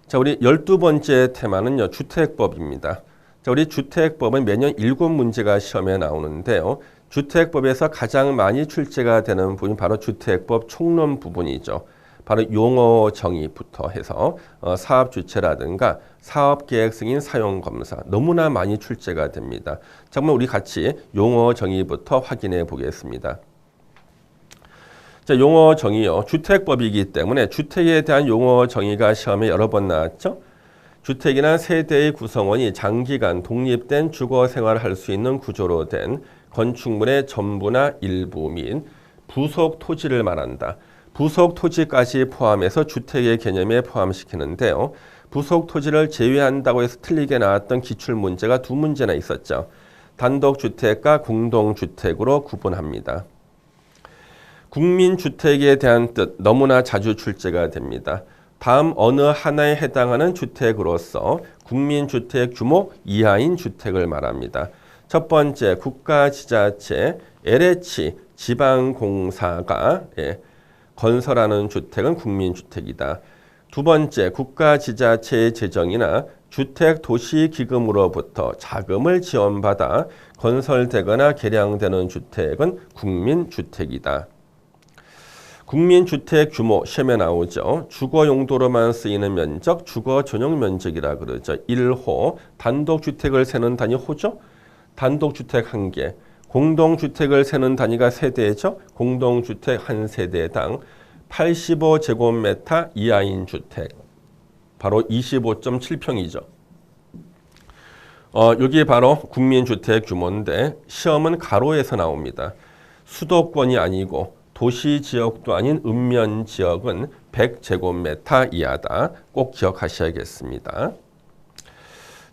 자, 우리 12번째 테마는요, 주택법입니다. 자, 우리 주택법은 매년 7문제가 시험에 나오는데요. 주택법에서 가장 많이 출제가 되는 부분이 바로 주택법 총론 부분이죠. 바로 용어 정의부터 해서 사업 주체라든가 사업 계획 승인 사용 검사 너무나 많이 출제가 됩니다. 자, 그럼 우리 같이 용어 정의부터 확인해 보겠습니다. 자, 용어 정의요. 주택법이기 때문에 주택에 대한 용어 정의가 시험에 여러 번 나왔죠. 주택이란 세대의 구성원이 장기간 독립된 주거 생활을 할 수 있는 구조로 된 건축물의 전부나 일부 및 부속 토지를 말한다. 부속 토지까지 포함해서 주택의 개념에 포함시키는데요. 부속 토지를 제외한다고 해서 틀리게 나왔던 기출문제가 2문제나 있었죠. 단독주택과 공동주택으로 구분합니다. 국민주택에 대한 뜻 너무나 자주 출제가 됩니다. 다음 어느 하나에 해당하는 주택으로서 국민주택 규모 이하인 주택을 말합니다. 첫 번째, 국가지자체, LH, 지방공사가 건설하는 주택은 국민주택이다. 두 번째, 국가지자체의 재정이나 주택도시기금으로부터 자금을 지원받아 건설되거나 개량되는 주택은 국민주택이다. 국민주택 규모 시험에 나오죠. 주거 용도로만 쓰이는 면적, 주거 전용 면적이라 그러죠. 1호, 단독주택을 세는 단위 호죠. 단독주택 1개, 공동주택을 세는 단위가 세대죠. 공동주택 한 세대당 85제곱미터 이하인 주택, 바로 25.7평이죠. 여기 바로 국민주택 규모인데 시험은 가로에서 나옵니다. 수도권이 아니고 도시지역도 아닌 읍면지역은 100제곱미터 이하다. 꼭 기억하셔야겠습니다.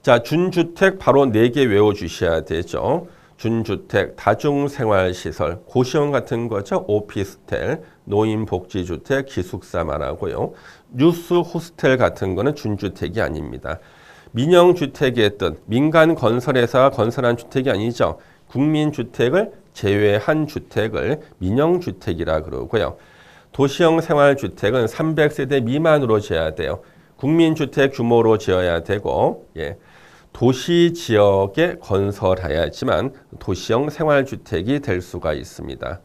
자, 준주택 바로 4개 외워주셔야 되죠. 준주택, 다중생활시설, 고시원 같은 거죠. 오피스텔, 노인복지주택, 기숙사 말하고요. 뉴스 호스텔 같은 거는 준주택이 아닙니다. 민영주택의 뜻, 민간 건설회사가 건설한 주택이 아니죠. 국민주택을 제외한 주택을 민영주택이라 그러고요. 도시형 생활주택은 300세대 미만으로 지어야 돼요. 국민주택 규모로 지어야 되고, 도시 지역에 건설해야지만 도시형 생활주택이 될 수가 있습니다.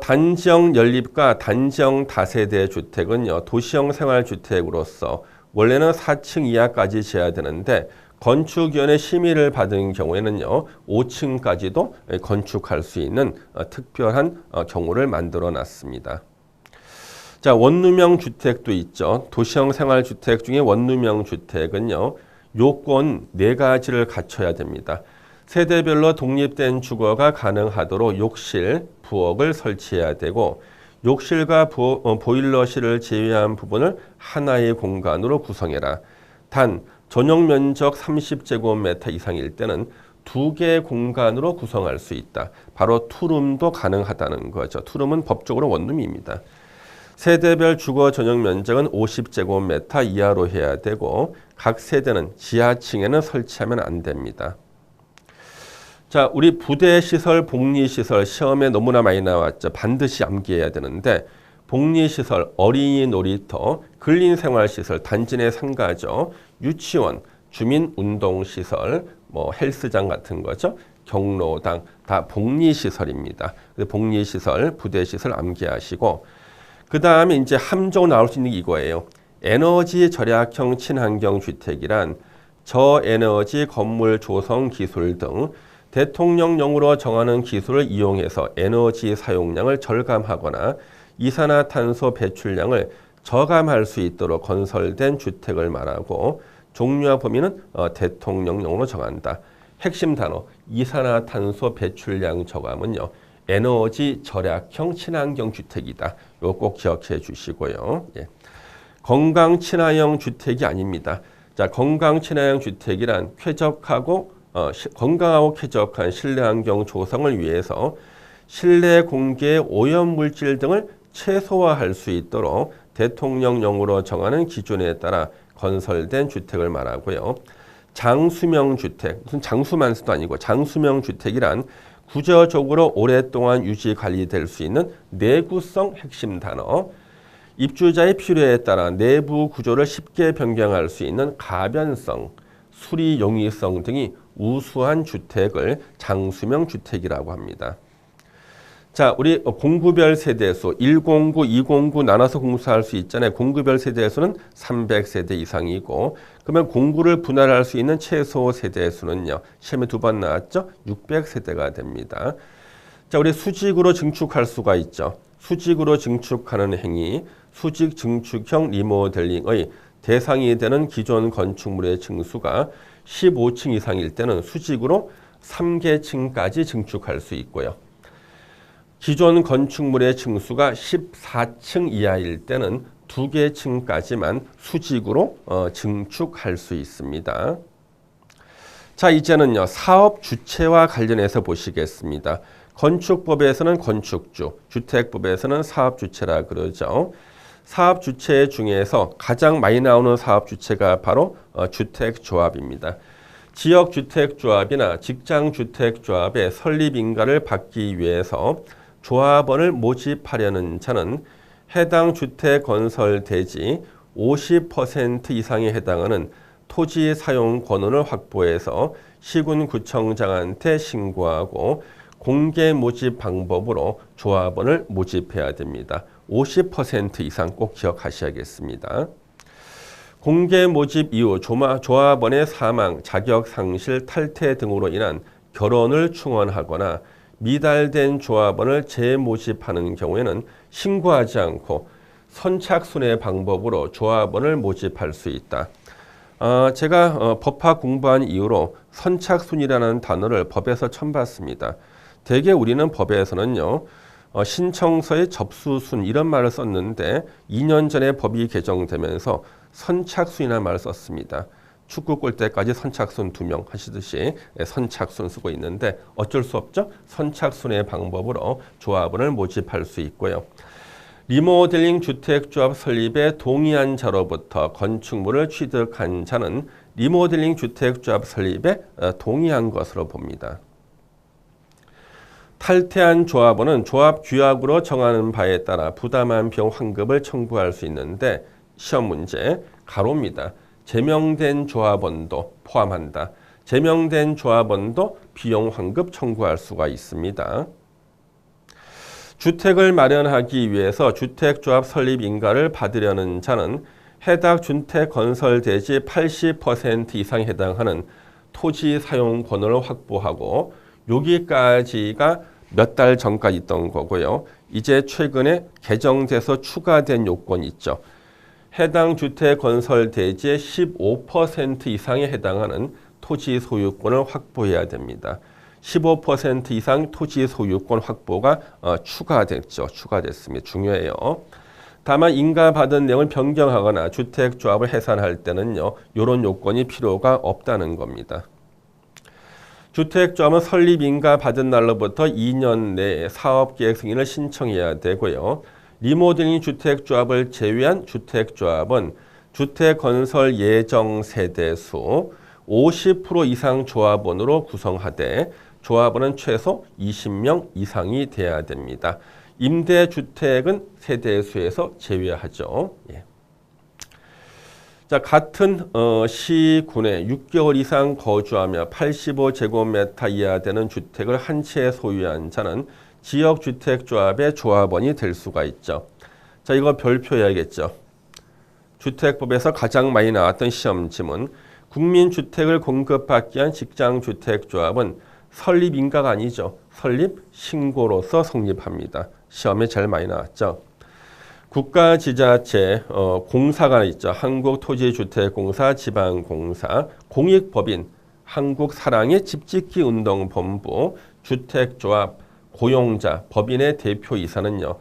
단지형 연립과 단지형 다세대 주택은요, 도시형 생활주택으로서 원래는 4층 이하까지 지어야 되는데 건축위원회 심의를 받은 경우에는요, 5층까지도 건축할 수 있는 특별한 경우를 만들어 놨습니다. 자, 원룸형 주택도 있죠. 도시형 생활주택 중에 원룸형 주택은요, 요건 4가지를 갖춰야 됩니다. 세대별로 독립된 주거가 가능하도록 욕실, 부엌을 설치해야 되고, 욕실과 보일러실을 제외한 부분을 하나의 공간으로 구성해라. 단 전용 면적 30제곱미터 이상일 때는 2개의 공간으로 구성할 수 있다. 바로 투룸도 가능하다는 거죠. 투룸은 법적으로 원룸입니다. 세대별 주거 전용 면적은 50제곱미터 이하로 해야 되고 각 세대는 지하층에는 설치하면 안 됩니다. 자, 우리 부대시설, 복리시설 시험에 너무나 많이 나왔죠. 반드시 암기해야 되는데 복리시설, 어린이 놀이터, 근린생활시설, 단지 내 상가죠. 유치원, 주민운동시설, 헬스장 같은 거죠. 경로당, 다 복리시설입니다. 복리시설, 부대시설 암기하시고 그 다음에 이제 함정 나올 수 있는 게 이거예요. 에너지 절약형 친환경 주택이란 저에너지 건물 조성 기술 등 대통령령으로 정하는 기술을 이용해서 에너지 사용량을 절감하거나 이산화탄소 배출량을 저감할 수 있도록 건설된 주택을 말하고 종류와 범위는 대통령령으로 정한다. 핵심 단어 이산화탄소 배출량 저감은요. 에너지 절약형 친환경 주택이다. 이거 꼭 기억해 주시고요. 건강 친화형 주택이 아닙니다. 자, 건강 친화형 주택이란 건강하고 쾌적한 실내 환경 조성을 위해서 실내 공기의 오염물질 등을 최소화할 수 있도록 대통령령으로 정하는 기준에 따라 건설된 주택을 말하고요. 장수명 주택, 무슨 장수만수도 아니고 장수명 주택이란 구조적으로 오랫동안 유지 관리될 수 있는 내구성 핵심 단어. 입주자의 필요에 따라 내부 구조를 쉽게 변경할 수 있는 가변성, 수리 용이성 등이 우수한 주택을 장수명 주택이라고 합니다. 자, 우리 공구별 세대수 1공구, 2공구 나눠서 공수할 수 있잖아요. 공구별 세대수는 300세대 이상이고, 그러면 공구를 분할할 수 있는 최소 세대수는요. 시험에 2번 나왔죠? 600세대가 됩니다. 자, 우리 수직으로 증축할 수가 있죠. 수직으로 증축하는 행위, 수직 증축형 리모델링의 대상이 되는 기존 건축물의 층수가 15층 이상일 때는 수직으로 3개층까지 증축할 수 있고요. 기존 건축물의 층수가 14층 이하일 때는 2개층까지만 수직으로 증축할 수 있습니다. 자, 이제는요, 사업 주체와 관련해서 보시겠습니다. 건축법에서는 건축주, 주택법에서는 사업 주체라 그러죠. 사업 주체 중에서 가장 많이 나오는 사업 주체가 바로 주택조합입니다. 지역주택조합이나 직장주택조합의 설립인가를 받기 위해서 조합원을 모집하려는 자는 해당 주택 건설 대지 50% 이상에 해당하는 토지 사용 권한을 확보해서 시군구청장한테 신고하고 공개 모집 방법으로 조합원을 모집해야 됩니다. 50% 이상 꼭 기억하셔야겠습니다. 공개 모집 이후 조합원의 사망, 자격 상실, 탈퇴 등으로 인한 결혼을 충원하거나 미달된 조합원을 재모집하는 경우에는 신고하지 않고 선착순의 방법으로 조합원을 모집할 수 있다. 제가 법학 공부한 이후로 선착순이라는 단어를 법에서 처음 봤습니다. 대개 우리는 법에서는요, 신청서의 접수순 이런 말을 썼는데 2년 전에 법이 개정되면서 선착순이라는 말을 썼습니다. 축구 골대까지 선착순 2명 하시듯이 선착순 쓰고 있는데 어쩔 수 없죠. 선착순의 방법으로 조합원을 모집할 수 있고요. 리모델링 주택조합 설립에 동의한 자로부터 건축물을 취득한 자는 리모델링 주택조합 설립에 동의한 것으로 봅니다. 탈퇴한 조합원은 조합 규약으로 정하는 바에 따라 부담한 비용 환급을 청구할 수 있는데 시험 문제 가로입니다. 제명된 조합원도 포함한다. 제명된 조합원도 비용 환급 청구할 수가 있습니다. 주택을 마련하기 위해서 주택조합 설립 인가를 받으려는 자는 해당 주택 건설 대지 80% 이상에 해당하는 토지 사용 권한을 확보하고 여기까지가 몇 달 전까지 있던 거고요. 이제 최근에 개정돼서 추가된 요건이 있죠. 해당 주택 건설 대지의 15% 이상에 해당하는 토지 소유권을 확보해야 됩니다. 15% 이상 토지 소유권 확보가 추가됐죠. 추가됐습니다. 중요해요. 다만 인가받은 내용을 변경하거나 주택조합을 해산할 때는요. 이런 요건이 필요가 없다는 겁니다. 주택조합은 설립 인가 받은 날로부터 2년 내에 사업계획 승인을 신청해야 되고요. 리모델링 주택조합을 제외한 주택조합은 주택건설 예정 세대수 50% 이상 조합원으로 구성하되 조합원은 최소 20명 이상이 돼야 됩니다. 임대주택은 세대수에서 제외하죠. 예. 자, 같은 시군에 6개월 이상 거주하며 85제곱미터 이하 되는 주택을 한 채 소유한 자는 지역주택조합의 조합원이 될 수가 있죠. 자, 이거 별표해야겠죠. 주택법에서 가장 많이 나왔던 시험 지문. 국민주택을 공급받기 위한 직장주택조합은 설립인가가 아니죠. 설립신고로서 성립합니다. 시험에 제일 많이 나왔죠. 국가지자체 공사가 있죠. 한국토지주택공사, 지방공사, 공익법인, 한국사랑의 집짓기운동본부, 주택조합, 고용자, 법인의 대표이사는요.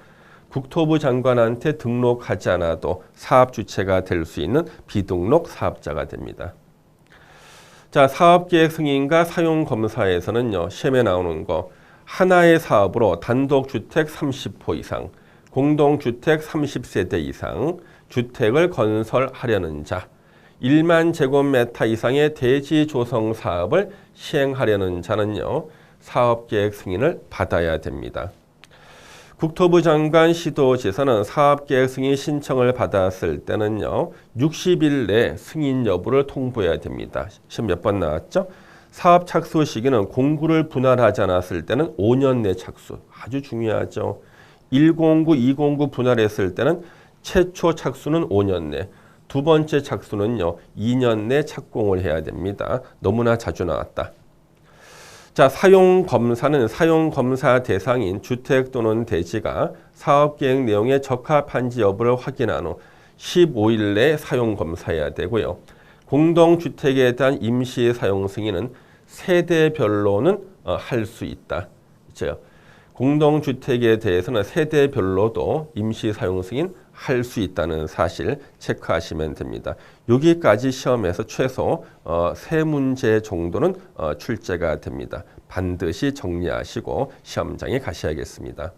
국토부 장관한테 등록하지 않아도 사업주체가 될 수 있는 비등록 사업자가 됩니다. 자, 사업계획 승인과 사용검사에서는요. 시험에 나오는 거 하나의 사업으로 단독주택 30호 이상, 공동주택 30세대 이상, 주택을 건설하려는 자, 1만 제곱미터 이상의 대지 조성 사업을 시행하려는 자는요. 사업계획 승인을 받아야 됩니다. 국토부 장관 시도지사는 사업계획 승인 신청을 받았을 때는요, 60일 내 승인 여부를 통보해야 됩니다. 시험 몇 번 나왔죠? 사업 착수 시기는 공구를 분할하지 않았을 때는 5년 내 착수. 아주 중요하죠. 1공구, 2공구 분할했을 때는 최초 착수는 5년 내, 두 번째 착수는요, 2년 내 착공을 해야 됩니다. 너무나 자주 나왔다. 자, 사용검사는 사용검사 대상인 주택 또는 대지가 사업계획 내용에 적합한지 여부를 확인한 후 15일 내에 사용검사해야 되고요. 공동주택에 대한 임시 사용 승인은 세대별로는 할 수 있다. 그렇죠? 공동주택에 대해서는 세대별로도 임시 사용 승인 할 수 있다는 사실 체크하시면 됩니다. 여기까지 시험에서 최소 3문제 정도는 출제가 됩니다. 반드시 정리하시고 시험장에 가셔야겠습니다.